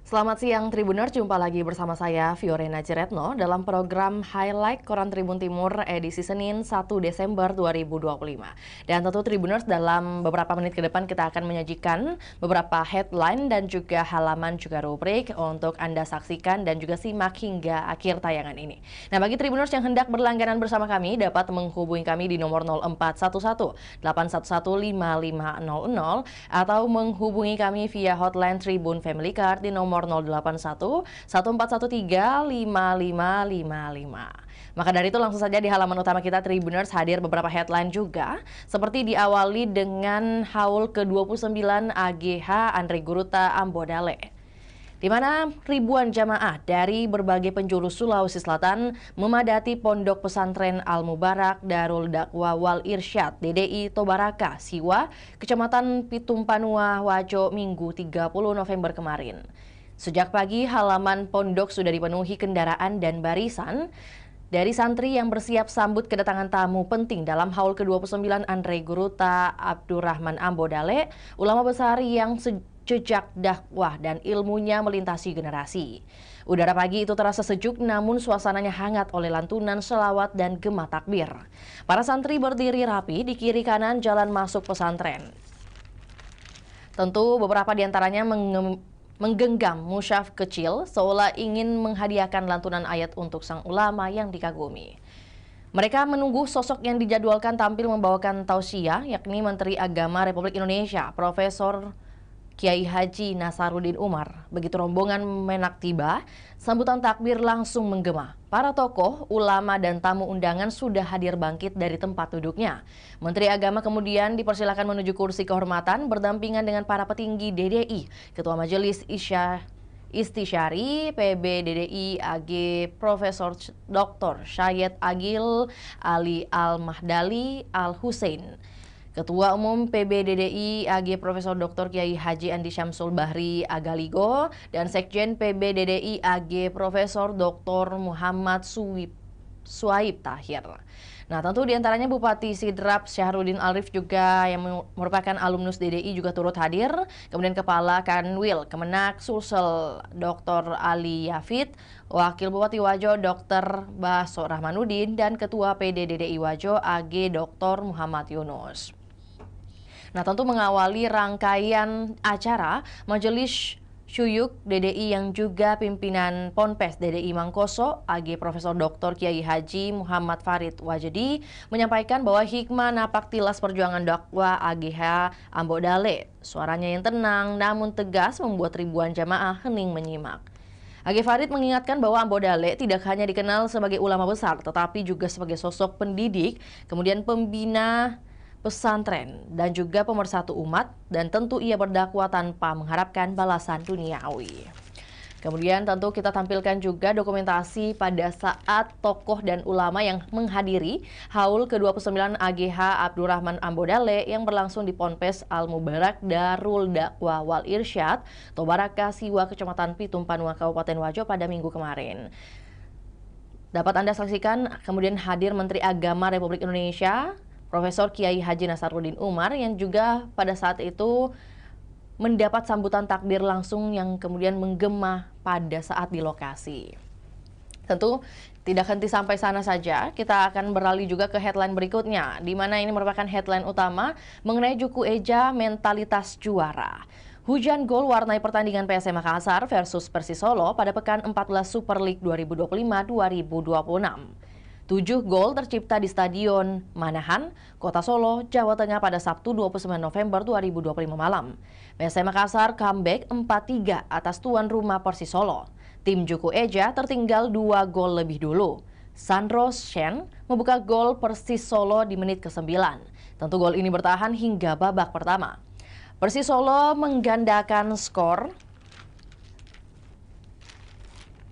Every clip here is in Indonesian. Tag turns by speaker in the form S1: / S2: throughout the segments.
S1: Selamat siang Tribuners, jumpa lagi bersama saya Fiorena Ciretno dalam program Highlight Koran Tribun Timur edisi Senin 1 Desember 2025. Dan tentu Tribuners, dalam beberapa menit ke depan kita akan menyajikan beberapa headline dan juga halaman juga rubrik untuk Anda saksikan dan juga simak hingga akhir tayangan ini. Nah, bagi Tribuners yang hendak berlangganan bersama kami dapat menghubungi kami di nomor 0411 811 5500 atau menghubungi kami via hotline Tribun Family Card di nomor 081 1413 5555. Maka dari itu langsung saja di halaman utama kita Tribuners hadir beberapa headline juga, seperti diawali dengan haul ke-29 AGH Andre Guruta Ambodale, di mana ribuan jamaah dari berbagai penjuru Sulawesi Selatan memadati Pondok Pesantren Al-Mubarak Darul Dakwah Wal Irsyad DDI Tobaraka, Siwa, Kecamatan Pitumpanua, Wajo, Minggu 30 November kemarin. Sejak pagi, halaman pondok sudah dipenuhi kendaraan dan barisan dari santri yang bersiap sambut kedatangan tamu penting dalam haul ke-29 Andre Guruta Abdurrahman Ambodale, ulama besar yang jejak dakwah dan ilmunya melintasi generasi. Udara pagi itu terasa sejuk, namun suasananya hangat oleh lantunan selawat dan gema takbir. Para santri berdiri rapi di kiri kanan jalan masuk pesantren. Tentu beberapa diantaranya menggenggam musyaf kecil seolah ingin menghadiahkan lantunan ayat untuk sang ulama yang dikagumi. Mereka menunggu sosok yang dijadwalkan tampil membawakan tausiah, yakni Menteri Agama Republik Indonesia, Profesor Kiai Haji Nasaruddin Umar. Begitu rombongan Menak tiba, sambutan takbir langsung menggema. Para tokoh, ulama, dan tamu undangan sudah hadir bangkit dari tempat duduknya. Menteri Agama kemudian dipersilakan menuju kursi kehormatan berdampingan dengan para petinggi DDI, Ketua Majelis Istisyari PB DDI AG Profesor Dr. Syed Agil Ali Al-Mahdali Al-Husain, Ketua Umum PB DDI AG Profesor Dr. Kiai Haji Andi Syamsul Bahri Agaligo, dan Sekjen PB DDI AG Profesor Dr. Muhammad Suaib Tahir. Nah, tentu diantaranya Bupati Sidrap Syahrudin Arif juga yang merupakan alumnus DDI juga turut hadir. Kemudian Kepala Kanwil Kemenak Sulsel Dr. Ali Yafid, Wakil Bupati Wajo Dr. Baso Rahmanuddin, dan Ketua PD DDI Wajo AG Dr. Muhammad Yunus. Nah, tentu mengawali rangkaian acara Majelis Syuyuk DDI yang juga pimpinan Ponpes DDI Mangkoso AG Profesor Dr. Kiai Haji Muhammad Farid Wajedi menyampaikan bahwa hikmah napak tilas perjuangan dakwah AGH Ambodale, suaranya yang tenang namun tegas membuat ribuan jamaah hening menyimak. AG Farid mengingatkan bahwa Ambodale tidak hanya dikenal sebagai ulama besar, tetapi juga sebagai sosok pendidik, kemudian pembina pesantren, dan juga pemersatu umat, dan tentu ia berdakwah tanpa mengharapkan balasan duniawi. Kemudian tentu kita tampilkan juga dokumentasi pada saat tokoh dan ulama yang menghadiri haul ke-29 AGH Abdurrahman Ambodale yang berlangsung di Ponpes Al-Mubarak Darul Dakwah Wal Irsyad Tobaraka, Siwa, Kecamatan Pitumpanua, Kabupaten Wajo pada Minggu kemarin. Dapat Anda saksikan kemudian hadir Menteri Agama Republik Indonesia, Profesor Kiai Haji Nasaruddin Umar, yang juga pada saat itu mendapat sambutan takbir langsung yang kemudian menggema pada saat di lokasi. Tentu tidak henti sampai sana saja, kita akan beralih juga ke headline berikutnya, di mana ini merupakan headline utama mengenai Juku Eja mentalitas juara. Hujan gol warnai pertandingan PSM Makassar versus Persis Solo pada pekan 14 Super League 2025-2026. 7 gol tercipta di Stadion Manahan, Kota Solo, Jawa Tengah pada Sabtu 29 November 2025 malam. PSM Makassar comeback 4-3 atas tuan rumah Persis Solo. Tim Juku Eja tertinggal 2 gol lebih dulu. Sandro Shen membuka gol Persis Solo di menit ke-9. Tentu gol ini bertahan hingga babak pertama. Persis Solo menggandakan skor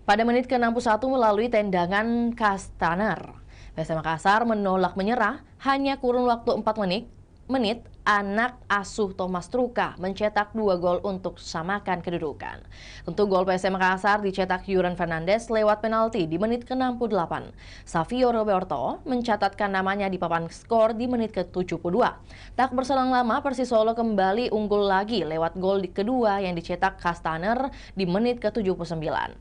S1: pada menit ke-61 melalui tendangan Kastaner. PSM Makassar menolak menyerah, hanya kurun waktu 4 menit menit, anak asuh Thomas Truka mencetak 2 gol untuk samakan kedudukan. Tentu gol PSM Makassar dicetak Yuran Fernandes lewat penalti di menit ke-68. Savio Roberto mencatatkan namanya di papan skor di menit ke-72. Tak berselang lama, Persis Solo kembali unggul lagi lewat gol kedua yang dicetak Kastaner di menit ke-79.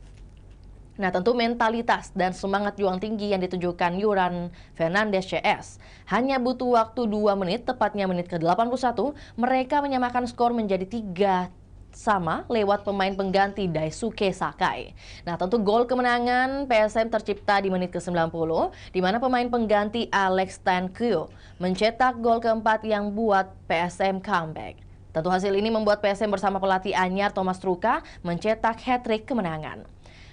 S1: Nah, tentu mentalitas dan semangat juang tinggi yang ditunjukkan Yuran Fernandes CS. Hanya butuh waktu 2 menit, tepatnya menit ke-81, mereka menyamakan skor menjadi 3-sama lewat pemain pengganti Daisuke Sakai. Nah, tentu gol kemenangan PSM tercipta di menit ke-90, di mana pemain pengganti Alex Tankyo mencetak gol keempat yang buat PSM comeback. Tentu hasil ini membuat PSM bersama pelatih anyar Thomas Truka mencetak hat-trick kemenangan.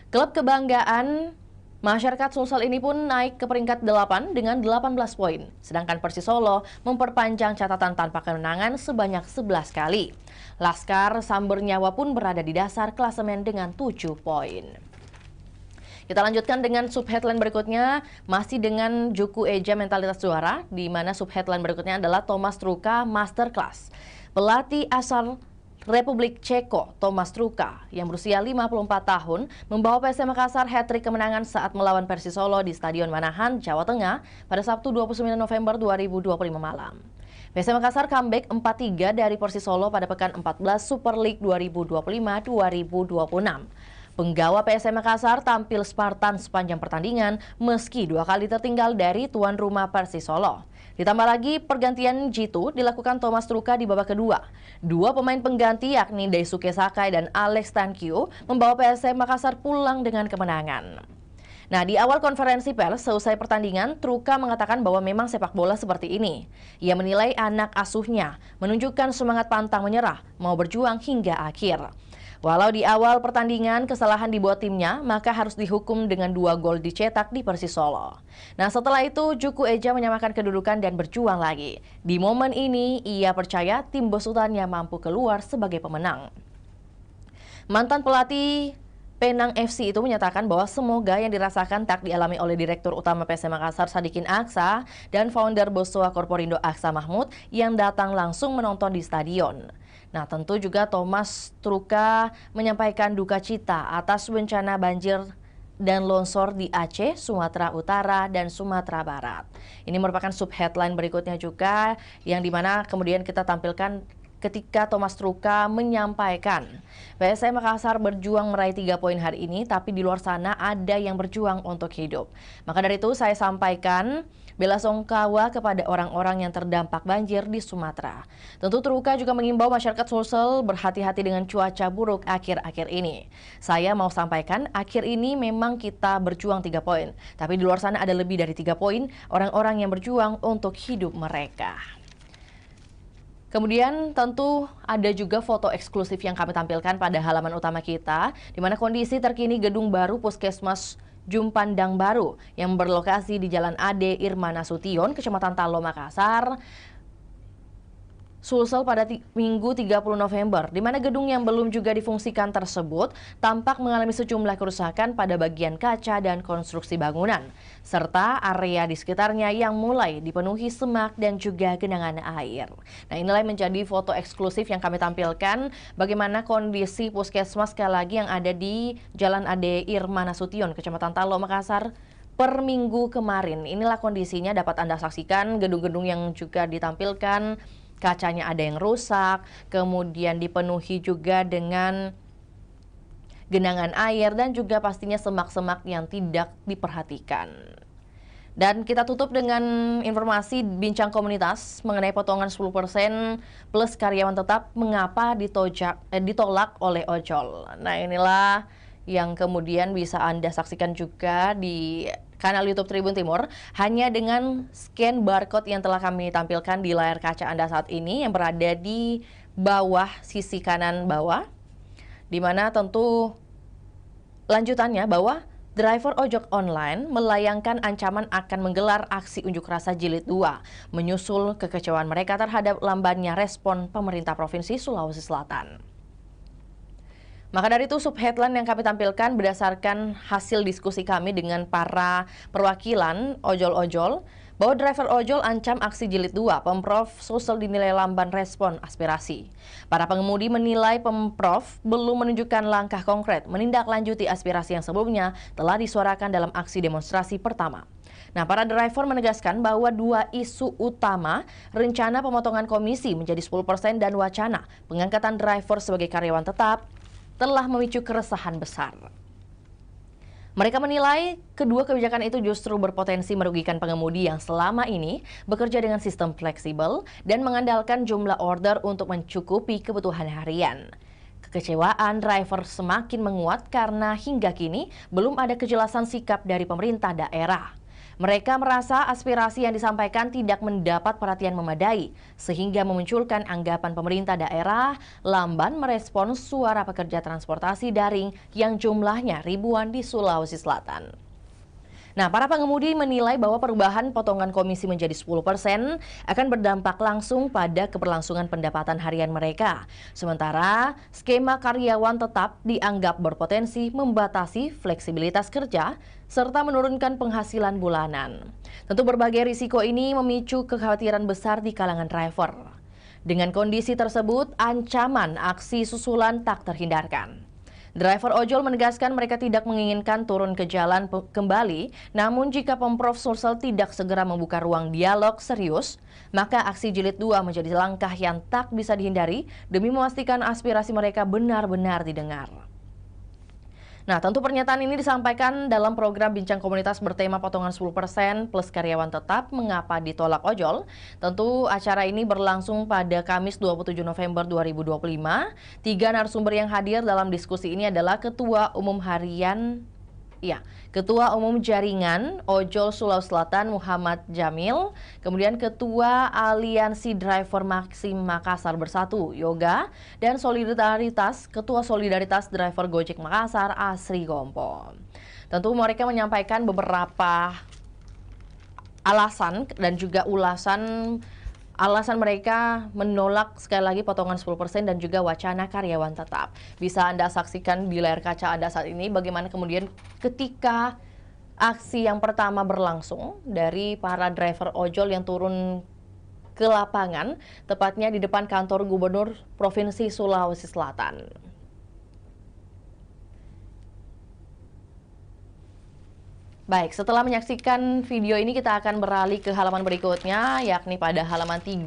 S1: Klub kebanggaan masyarakat Sulsel ini pun naik ke peringkat 8 dengan 18 poin. Sedangkan Persis Solo memperpanjang catatan tanpa kemenangan sebanyak 11 kali. Laskar Samber Nyawa pun berada di dasar klasemen dengan 7 poin. Kita lanjutkan dengan subheadline berikutnya, masih dengan Juku Eja mentalitas juara, di mana subheadline berikutnya adalah Thomas Truka Masterclass. Pelatih asal Republik Ceko, Thomas Truka, yang berusia 54 tahun, membawa PSM Makassar hat-trick kemenangan saat melawan Persis Solo di Stadion Manahan, Jawa Tengah pada Sabtu 29 November 2025 malam. PSM Makassar comeback 4-3 dari Persis Solo pada pekan 14 Super League 2025-2026. Penggawa PSM Makassar tampil Spartan sepanjang pertandingan meski 2 kali tertinggal dari tuan rumah Persis Solo. Ditambah lagi pergantian jitu dilakukan Thomas Truka di babak kedua. 2 pemain pengganti yakni Daisuke Sakai dan Alex Tankyo membawa PSM Makassar pulang dengan kemenangan. Nah, di awal konferensi pers seusai pertandingan, Truka mengatakan bahwa memang sepak bola seperti ini. Ia menilai anak asuhnya menunjukkan semangat pantang menyerah, mau berjuang hingga akhir. Walau di awal pertandingan kesalahan dibuat timnya, maka harus dihukum dengan 2 gol dicetak di Persis Solo. Nah, setelah itu Juku Eja menyamakan kedudukan dan berjuang lagi. Di momen ini, ia percaya tim besutannya mampu keluar sebagai pemenang. Mantan pelatih Penang FC itu menyatakan bahwa semoga yang dirasakan tak dialami oleh Direktur Utama PSM Makassar Sadikin Aksa dan founder Bosowa Korporindo Aksa Mahmud yang datang langsung menonton di stadion. Nah, tentu juga Thomas Truka menyampaikan duka cita atas bencana banjir dan longsor di Aceh, Sumatera Utara, dan Sumatera Barat. Ini merupakan subheadline berikutnya juga yang dimana kemudian kita tampilkan ketika Thomas Truka menyampaikan PSM Makassar berjuang meraih 3 poin hari ini, tapi di luar sana ada yang berjuang untuk hidup. Maka dari itu saya sampaikan bela sungkawa kepada orang-orang yang terdampak banjir di Sumatera. Tentu Truka juga mengimbau masyarakat Sulsel berhati-hati dengan cuaca buruk akhir-akhir ini. Saya mau sampaikan, akhir ini memang kita berjuang 3 poin, tapi di luar sana ada lebih dari 3 poin orang-orang yang berjuang untuk hidup mereka. Kemudian tentu ada juga foto eksklusif yang kami tampilkan pada halaman utama kita, di mana kondisi terkini gedung baru Puskesmas Jumpandang Baru yang berlokasi di Jalan Ade Irma Nasution, Kecamatan Talo, Makassar, Sulsel pada Minggu 30 November, di mana gedung yang belum juga difungsikan tersebut tampak mengalami sejumlah kerusakan pada bagian kaca dan konstruksi bangunan, serta area di sekitarnya yang mulai dipenuhi semak dan juga genangan air. Nah, inilah yang menjadi foto eksklusif yang kami tampilkan bagaimana kondisi puskesmas sekali lagi yang ada di Jalan Ade Irma Nasution, Kecamatan Talo, Makassar, per minggu kemarin. Inilah kondisinya dapat Anda saksikan, gedung-gedung yang juga ditampilkan kacanya ada yang rusak, kemudian dipenuhi juga dengan genangan air dan juga pastinya semak-semak yang tidak diperhatikan. Dan kita tutup dengan informasi bincang komunitas mengenai potongan 10% plus karyawan tetap mengapa ditolak oleh ojol. Nah, inilah yang kemudian bisa Anda saksikan juga di kanal YouTube Tribun Timur, hanya dengan scan barcode yang telah kami tampilkan di layar kaca Anda saat ini yang berada di bawah sisi kanan bawah, di mana tentu lanjutannya bahwa driver ojek online melayangkan ancaman akan menggelar aksi unjuk rasa jilid 2, menyusul kekecewaan mereka terhadap lambannya respon pemerintah Provinsi Sulawesi Selatan. Maka dari itu subheadline yang kami tampilkan berdasarkan hasil diskusi kami dengan para perwakilan ojol-ojol bahwa driver ojol ancam aksi jilid 2, Pemprov Sulsel dinilai lamban respon aspirasi. Para pengemudi menilai Pemprov belum menunjukkan langkah konkret menindaklanjuti aspirasi yang sebelumnya telah disuarakan dalam aksi demonstrasi pertama. Nah, para driver menegaskan bahwa dua isu utama, rencana pemotongan komisi menjadi 10% dan wacana pengangkatan driver sebagai karyawan tetap, telah memicu keresahan besar. Mereka menilai kedua kebijakan itu justru berpotensi merugikan pengemudi yang selama ini bekerja dengan sistem fleksibel dan mengandalkan jumlah order untuk mencukupi kebutuhan harian. Kekecewaan driver semakin menguat karena hingga kini belum ada kejelasan sikap dari pemerintah daerah. Mereka merasa aspirasi yang disampaikan tidak mendapat perhatian memadai, sehingga memunculkan anggapan pemerintah daerah lamban merespons suara pekerja transportasi daring yang jumlahnya ribuan di Sulawesi Selatan. Nah, para pengemudi menilai bahwa perubahan potongan komisi menjadi 10% akan berdampak langsung pada keberlangsungan pendapatan harian mereka. Sementara, skema karyawan tetap dianggap berpotensi membatasi fleksibilitas kerja serta menurunkan penghasilan bulanan. Tentu berbagai risiko ini memicu kekhawatiran besar di kalangan driver. Dengan kondisi tersebut, ancaman aksi susulan tak terhindarkan. Driver ojol menegaskan mereka tidak menginginkan turun ke jalan kembali, namun jika Pemprov Sulsel tidak segera membuka ruang dialog serius, maka aksi jilid 2 menjadi langkah yang tak bisa dihindari demi memastikan aspirasi mereka benar-benar didengar. Nah, tentu pernyataan ini disampaikan dalam program Bincang Komunitas bertema potongan 10% plus karyawan tetap, mengapa ditolak ojol. Tentu acara ini berlangsung pada Kamis 27 November 2025. Tiga narasumber yang hadir dalam diskusi ini adalah Ketua Umum Jaringan Ojol Sulawesi Selatan Muhammad Jamil, kemudian Ketua Aliansi Driver Maxim Makassar Bersatu Yoga, dan Ketua Solidaritas Driver Gojek Makassar Asri Gompo. Tentu mereka menyampaikan beberapa alasan dan juga alasan mereka menolak sekali lagi potongan 10% dan juga wacana karyawan tetap. Bisa Anda saksikan di layar kaca Anda saat ini bagaimana kemudian ketika aksi yang pertama berlangsung dari para driver ojol yang turun ke lapangan, tepatnya di depan kantor Gubernur Provinsi Sulawesi Selatan. Baik, setelah menyaksikan video ini kita akan beralih ke halaman berikutnya, yakni pada halaman 3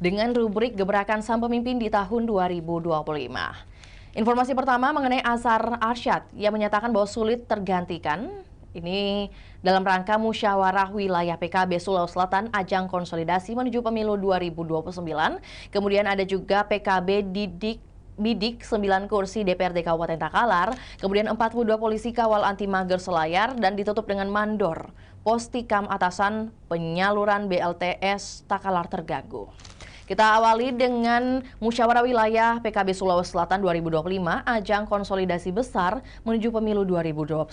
S1: dengan rubrik Gebrakan Sang Pemimpin di tahun 2025. Informasi pertama mengenai Azhar Arsyad yang menyatakan bahwa sulit tergantikan. Ini dalam rangka musyawarah wilayah PKB Sulawesi Selatan ajang konsolidasi menuju pemilu 2029. Kemudian ada juga PKB bidik 9 kursi DPRD Kabupaten Takalar, kemudian 42 polisi kawal anti mager Selayar dan ditutup dengan mandor. Postikam atasan penyaluran BLTS Takalar terganggu. Kita awali dengan musyawarah wilayah PKB Sulawesi Selatan 2025, ajang konsolidasi besar menuju pemilu 2029.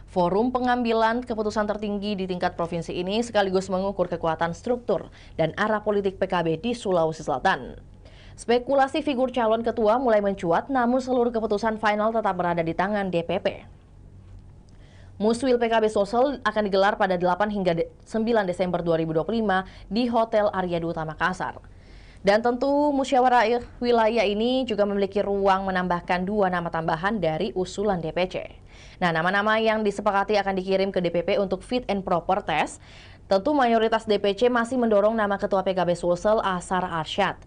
S1: Forum pengambilan keputusan tertinggi di tingkat provinsi ini sekaligus mengukur kekuatan struktur dan arah politik PKB di Sulawesi Selatan. Spekulasi figur calon ketua mulai mencuat, namun seluruh keputusan final tetap berada di tangan DPP. Muswil PKB Sulsel akan digelar pada 8 hingga 9 Desember 2025 di Hotel Arya Duta Makassar. Dan tentu musyawarah wilayah ini juga memiliki ruang menambahkan 2 nama tambahan dari usulan DPC. Nah, nama-nama yang disepakati akan dikirim ke DPP untuk fit and proper test. Tentu mayoritas DPC masih mendorong nama Ketua PKB Sulsel Azhar Arsyad.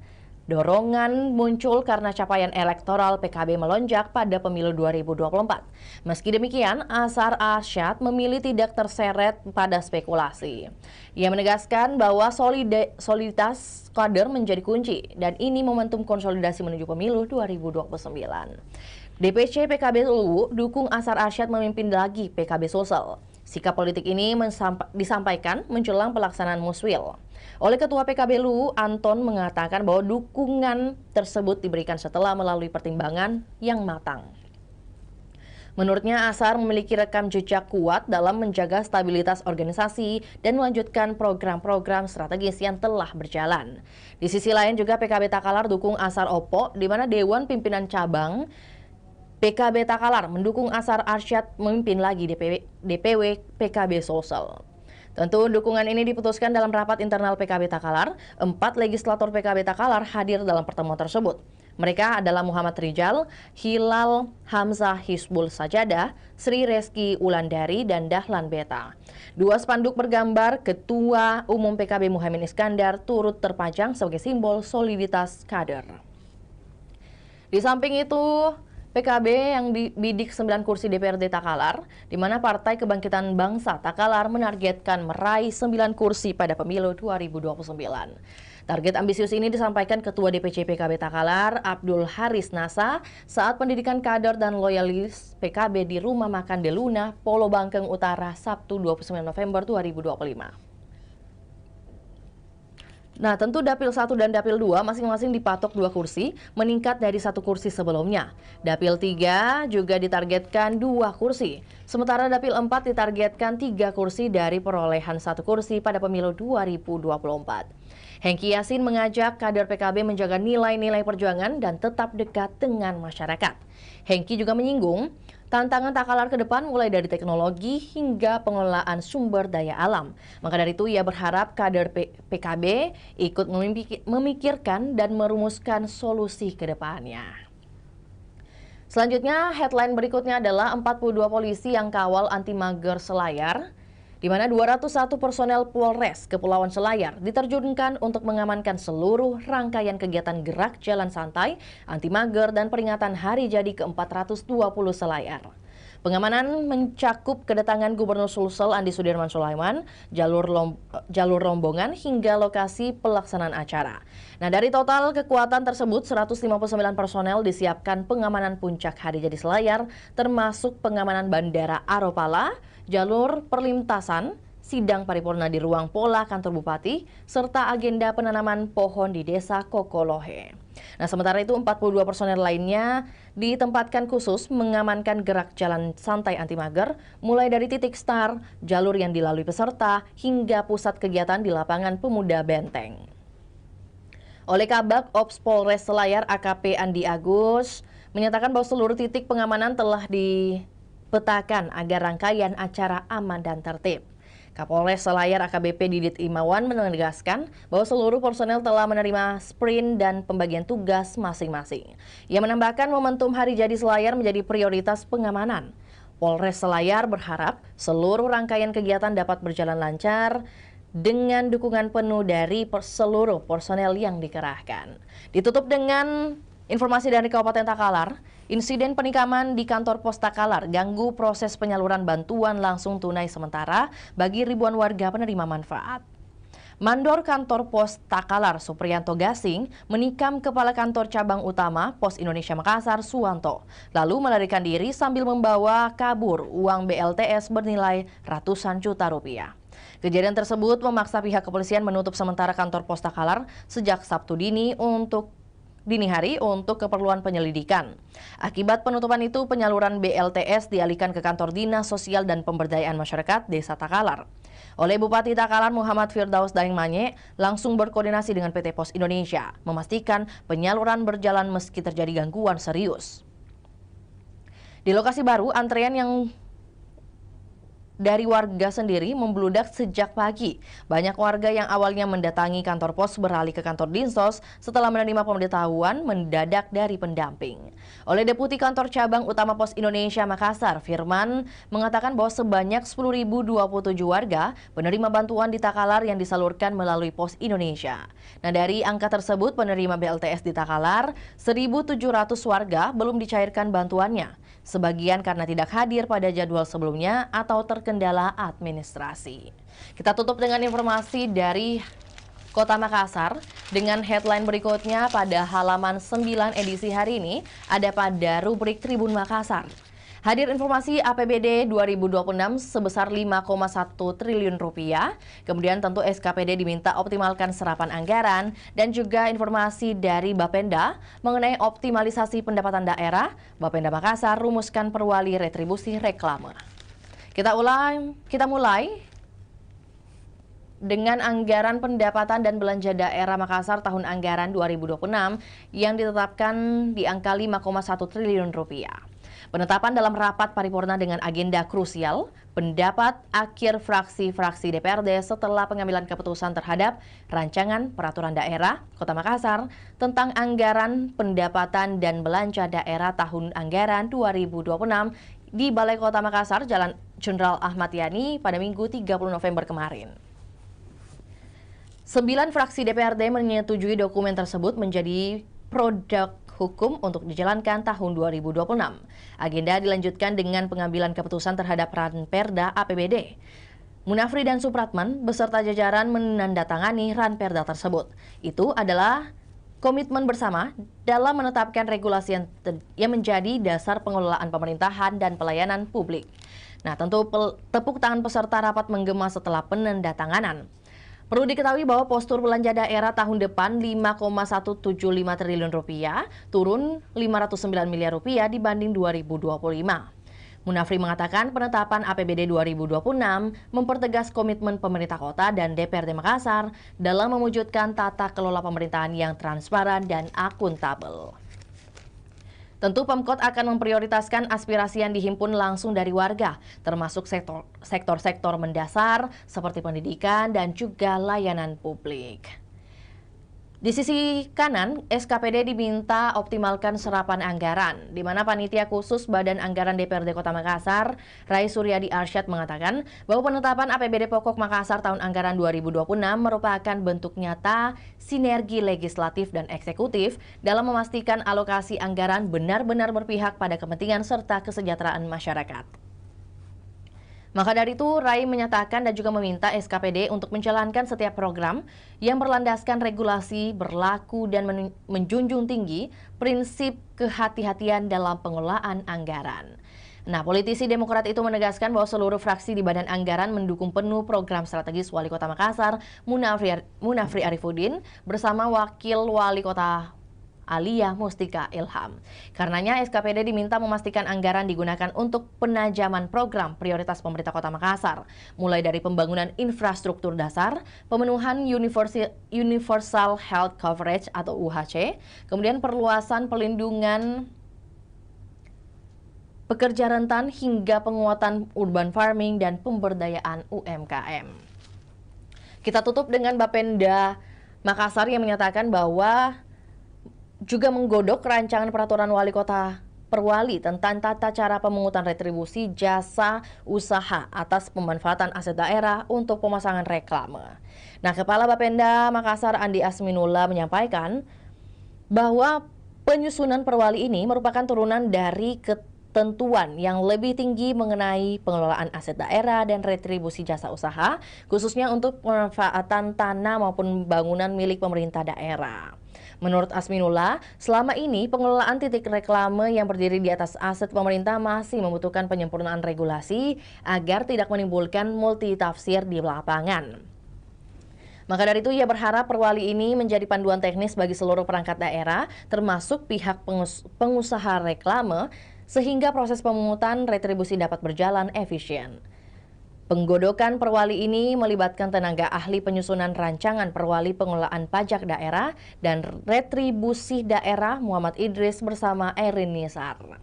S1: Dorongan muncul karena capaian elektoral PKB melonjak pada pemilu 2024. Meski demikian, Azhar Arsyad memilih tidak terseret pada spekulasi. Ia menegaskan bahwa soliditas kader menjadi kunci dan ini momentum konsolidasi menuju pemilu 2029. DPC PKB Luwu dukung Azhar Arsyad memimpin lagi PKB Sulsel. Sikap politik ini disampaikan menjelang pelaksanaan muswil. Oleh Ketua PKB Luwu, Anton mengatakan bahwa dukungan tersebut diberikan setelah melalui pertimbangan yang matang. Menurutnya, Azhar memiliki rekam jejak kuat dalam menjaga stabilitas organisasi dan melanjutkan program-program strategis yang telah berjalan. Di sisi lain juga PKB Takalar dukung Azhar Opo, di mana Dewan Pimpinan Cabang PKB Takalar mendukung Azhar Arsyad memimpin lagi DPW PKB Sulsel. Tentu dukungan ini diputuskan dalam rapat internal PKB Takalar. 4 legislator PKB Takalar hadir dalam pertemuan tersebut. Mereka adalah Muhammad Rijal, Hilal Hamzah Hizbul Sajadah, Sri Reski Wulandari, dan Dahlan Beta. 2 spanduk bergambar Ketua Umum PKB Muhaimin Iskandar turut terpajang sebagai simbol soliditas kader. Di samping itu, PKB yang dibidik 9 kursi DPRD Takalar, di mana Partai Kebangkitan Bangsa Takalar menargetkan meraih 9 kursi pada pemilu 2029. Target ambisius ini disampaikan Ketua DPC PKB Takalar, Abdul Haris Nasa, saat pendidikan kader dan loyalis PKB di Rumah Makan Deluna, Polo Bangkeng Utara, Sabtu 29 November 2025. Nah, tentu Dapil 1 dan Dapil 2 masing-masing dipatok 2 kursi, meningkat dari 1 kursi sebelumnya. Dapil 3 juga ditargetkan 2 kursi. Sementara Dapil 4 ditargetkan 3 kursi dari perolehan 1 kursi pada pemilu 2024. Hengki Yasin mengajak kader PKB menjaga nilai-nilai perjuangan dan tetap dekat dengan masyarakat. Hengki juga menyinggung tantangan Takalar ke depan mulai dari teknologi hingga pengelolaan sumber daya alam. Maka dari itu ia berharap kader PKB ikut memikirkan dan merumuskan solusi ke depannya. Selanjutnya, headline berikutnya adalah 42 polisi yang kawal anti mager Selayar, di mana 201 personel Polres Kepulauan Selayar diterjunkan untuk mengamankan seluruh rangkaian kegiatan gerak jalan santai, anti mager, dan peringatan hari jadi ke-420 Selayar. Pengamanan mencakup kedatangan Gubernur Sulsel Andi Sudirman Sulaiman, jalur rombongan hingga lokasi pelaksanaan acara. Nah, dari total kekuatan tersebut 159 personel disiapkan pengamanan puncak hari jadi Selayar, termasuk pengamanan Bandara Aropala, jalur perlintasan, sidang paripurna di ruang pola kantor bupati, serta agenda penanaman pohon di desa Kokolohe. Nah, sementara itu 42 personel lainnya ditempatkan khusus mengamankan gerak jalan santai anti mager, mulai dari titik start, jalur yang dilalui peserta, hingga pusat kegiatan di lapangan Pemuda Benteng. Oleh Kabak Ops Polres Selayar AKP Andi Agus menyatakan bahwa seluruh titik pengamanan telah dipetakan agar rangkaian acara aman dan tertib. Kapolres Selayar AKBP Didit Imawan menegaskan bahwa seluruh personel telah menerima sprint dan pembagian tugas masing-masing. Ia menambahkan momentum Hari Jadi Selayar menjadi prioritas pengamanan. Polres Selayar berharap seluruh rangkaian kegiatan dapat berjalan lancar dengan dukungan penuh dari seluruh personel yang dikerahkan. Ditutup dengan informasi dari Kabupaten Takalar. Insiden penikaman di kantor pos Takalar ganggu proses penyaluran bantuan langsung tunai sementara bagi ribuan warga penerima manfaat. Mandor kantor pos Takalar Supriyanto Gasing menikam kepala kantor cabang utama Pos Indonesia Makassar Suwanto, lalu melarikan diri sambil membawa kabur uang BLTS bernilai ratusan juta rupiah. Kejadian tersebut memaksa pihak kepolisian menutup sementara kantor pos Takalar sejak Sabtu dini hari untuk keperluan penyelidikan. Akibat penutupan itu, penyaluran BLTS dialihkan ke kantor Dinas Sosial dan Pemberdayaan Masyarakat Desa Takalar. Oleh Bupati Takalar Muhammad Firdaus Daeng Manye langsung berkoordinasi dengan PT Pos Indonesia, memastikan penyaluran berjalan meski terjadi gangguan serius. Di lokasi baru, antrean yang dari warga sendiri membludak sejak pagi. Banyak warga yang awalnya mendatangi kantor pos beralih ke kantor Dinsos setelah menerima pemberitahuan mendadak dari pendamping. Oleh Deputi Kantor Cabang Utama Pos Indonesia Makassar, Firman, mengatakan bahwa sebanyak 10.027 warga penerima bantuan di Takalar yang disalurkan melalui Pos Indonesia. Nah, dari angka tersebut, penerima BLTS di Takalar, 1.700 warga belum dicairkan bantuannya. Sebagian karena tidak hadir pada jadwal sebelumnya atau terkendala administrasi. Kita tutup dengan informasi dari Kota Makassar dengan headline berikutnya pada halaman 9 edisi hari ini ada pada rubrik Tribun Makassar. Hadir informasi APBD 2026 sebesar 5,1 triliun rupiah. Kemudian tentu SKPD diminta optimalkan serapan anggaran dan juga informasi dari Bapenda mengenai optimalisasi pendapatan daerah. Bapenda Makassar rumuskan perwali retribusi reklame. Kita mulai dengan anggaran pendapatan dan belanja daerah Makassar tahun anggaran 2026 yang ditetapkan di angka 5,1 triliun rupiah. Penetapan dalam rapat paripurna dengan agenda krusial, pendapat akhir fraksi-fraksi DPRD setelah pengambilan keputusan terhadap rancangan peraturan daerah Kota Makassar tentang anggaran pendapatan dan belanja daerah tahun anggaran 2026 di Balai Kota Makassar, Jalan Jenderal Ahmad Yani pada Minggu 30 November kemarin. 9 fraksi DPRD menyetujui dokumen tersebut menjadi produk hukum untuk dijalankan tahun 2026. Agenda dilanjutkan dengan pengambilan keputusan terhadap Ranperda APBD. Munafri dan Supratman beserta jajaran menandatangani Ranperda tersebut. Itu adalah komitmen bersama dalam menetapkan regulasi yang menjadi dasar pengelolaan pemerintahan dan pelayanan publik. Nah, tentu tepuk tangan peserta rapat menggema setelah penandatanganan. Perlu diketahui bahwa postur belanja daerah tahun depan 5,175 triliun rupiah, turun 509 miliar rupiah dibanding 2025. Munafri mengatakan penetapan APBD 2026 mempertegas komitmen pemerintah kota dan DPRD Makassar dalam mewujudkan tata kelola pemerintahan yang transparan dan akuntabel. Tentu Pemkot akan memprioritaskan aspirasi yang dihimpun langsung dari warga, termasuk sektor-sektor mendasar seperti pendidikan dan juga layanan publik. Di sisi kanan, SKPD diminta optimalkan serapan anggaran, di mana Panitia Khusus Badan Anggaran DPRD Kota Makassar, Rai Suryadi Arsyad mengatakan bahwa penetapan APBD pokok Makassar tahun anggaran 2026 merupakan bentuk nyata sinergi legislatif dan eksekutif dalam memastikan alokasi anggaran benar-benar berpihak pada kepentingan serta kesejahteraan masyarakat. Maka dari itu, Rai menyatakan dan juga meminta SKPD untuk menjalankan setiap program yang berlandaskan regulasi, berlaku, dan menjunjung tinggi prinsip kehati-hatian dalam pengelolaan anggaran. Nah, politisi Demokrat itu menegaskan bahwa seluruh fraksi di Badan Anggaran mendukung penuh program strategis Wali Kota Makassar, Munafri Arifuddin, bersama Wakil Wali Kota Alia Mustika Ilham. Karenanya SKPD diminta memastikan anggaran digunakan untuk penajaman program prioritas pemerintah Kota Makassar, mulai dari pembangunan infrastruktur dasar, pemenuhan Universal Health Coverage atau UHC, kemudian perluasan pelindungan pekerja rentan hingga penguatan urban farming dan pemberdayaan UMKM. Kita tutup dengan Bapenda Makassar yang menyatakan bahwa juga menggodok rancangan peraturan wali kota Perwali tentang tata cara pemungutan retribusi jasa usaha atas pemanfaatan aset daerah untuk pemasangan reklame. Nah, Kepala Bapenda Makassar Andi Asminullah menyampaikan bahwa penyusunan Perwali ini merupakan turunan dari ketentuan yang lebih tinggi mengenai pengelolaan aset daerah dan retribusi jasa usaha, khususnya untuk pemanfaatan tanah maupun bangunan milik pemerintah daerah. Menurut Asminullah, selama ini pengelolaan titik reklame yang berdiri di atas aset pemerintah masih membutuhkan penyempurnaan regulasi agar tidak menimbulkan multitafsir di lapangan. Maka dari itu ia berharap Perwali ini menjadi panduan teknis bagi seluruh perangkat daerah, termasuk pihak pengusaha reklame, sehingga proses pemungutan retribusi dapat berjalan efisien. Penggodokan Perwali ini melibatkan tenaga ahli penyusunan rancangan Perwali pengelolaan pajak daerah dan retribusi daerah Muhammad Idris bersama Erin Nisar.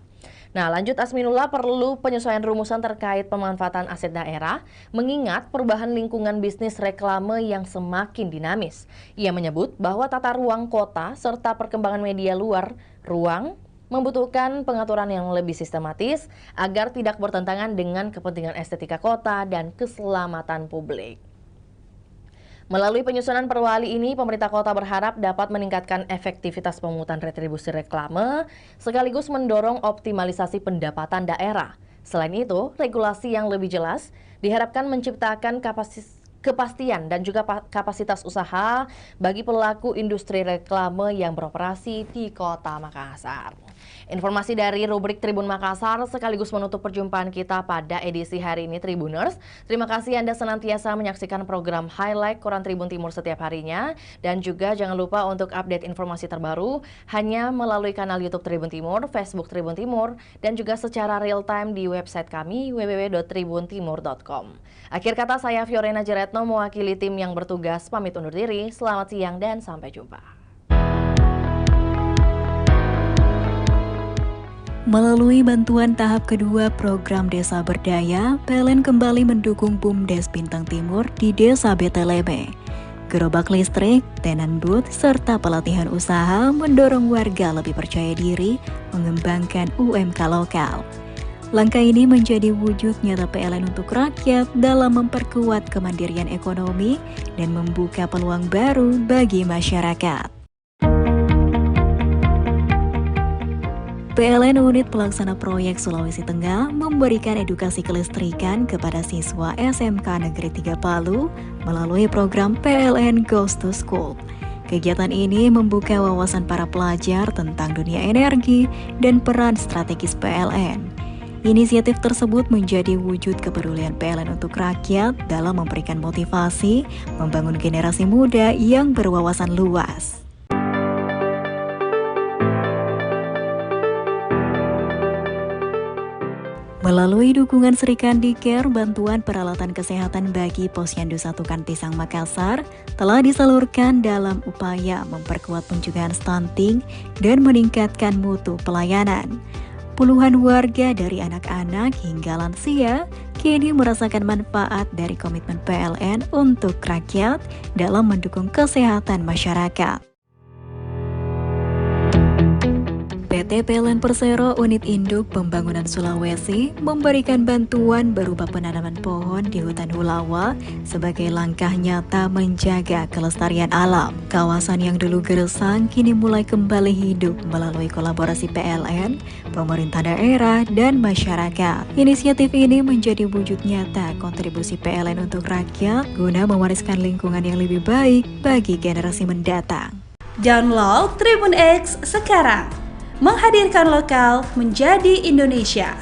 S1: Nah, lanjut Asminullah, perlu penyesuaian rumusan terkait pemanfaatan aset daerah, mengingat perubahan lingkungan bisnis reklame yang semakin dinamis. Ia menyebut bahwa tata ruang kota serta perkembangan media luar ruang membutuhkan pengaturan yang lebih sistematis agar tidak bertentangan dengan kepentingan estetika kota dan keselamatan publik. Melalui penyusunan Perwali ini, pemerintah kota berharap dapat meningkatkan efektivitas pemungutan retribusi reklame, sekaligus mendorong optimalisasi pendapatan daerah. Selain itu, regulasi yang lebih jelas diharapkan menciptakan kepastian dan juga kapasitas usaha bagi pelaku industri reklame yang beroperasi di Kota Makassar. Informasi dari rubrik Tribun Makassar sekaligus menutup perjumpaan kita pada edisi hari ini Tribuners. Terima kasih Anda senantiasa menyaksikan program Highlight Koran Tribun Timur setiap harinya. Dan juga jangan lupa untuk update informasi terbaru hanya melalui kanal YouTube Tribun Timur, Facebook Tribun Timur, dan juga secara real time di website kami www.tribuntimur.com. Akhir kata saya Fiorena Jeretno mewakili tim yang bertugas pamit undur diri. Selamat siang dan sampai jumpa.
S2: Melalui bantuan tahap kedua program Desa Berdaya, PLN kembali mendukung BUMDes Bintang Timur di Desa Beteleme. Gerobak listrik, tenan booth, serta pelatihan usaha mendorong warga lebih percaya diri mengembangkan UMK lokal. Langkah ini menjadi wujud nyata PLN untuk rakyat dalam memperkuat kemandirian ekonomi dan membuka peluang baru bagi masyarakat. PLN Unit Pelaksana Proyek Sulawesi Tengah memberikan edukasi kelistrikan kepada siswa SMK Negeri 3 Palu melalui program PLN Goes to School. Kegiatan ini membuka wawasan para pelajar tentang dunia energi dan peran strategis PLN. Inisiatif tersebut menjadi wujud kepedulian PLN untuk rakyat dalam memberikan motivasi, membangun generasi muda yang berwawasan luas. Melalui dukungan Srikandicare, bantuan peralatan kesehatan bagi Posyandu 1 Kantisang Makassar telah disalurkan dalam upaya memperkuat pencegahan stunting dan meningkatkan mutu pelayanan. Puluhan warga dari anak-anak hingga lansia kini merasakan manfaat dari komitmen PLN untuk rakyat dalam mendukung kesehatan masyarakat. PT PLN Persero Unit Induk Pembangunan Sulawesi memberikan bantuan berupa penanaman pohon di hutan Hulawa sebagai langkah nyata menjaga kelestarian alam. Kawasan yang dulu gersang kini mulai kembali hidup melalui kolaborasi PLN, pemerintah daerah, dan masyarakat. Inisiatif ini menjadi wujud nyata kontribusi PLN untuk rakyat guna mewariskan lingkungan yang lebih baik bagi generasi mendatang.
S3: Download Tribun X sekarang. Menghadirkan lokal menjadi Indonesia.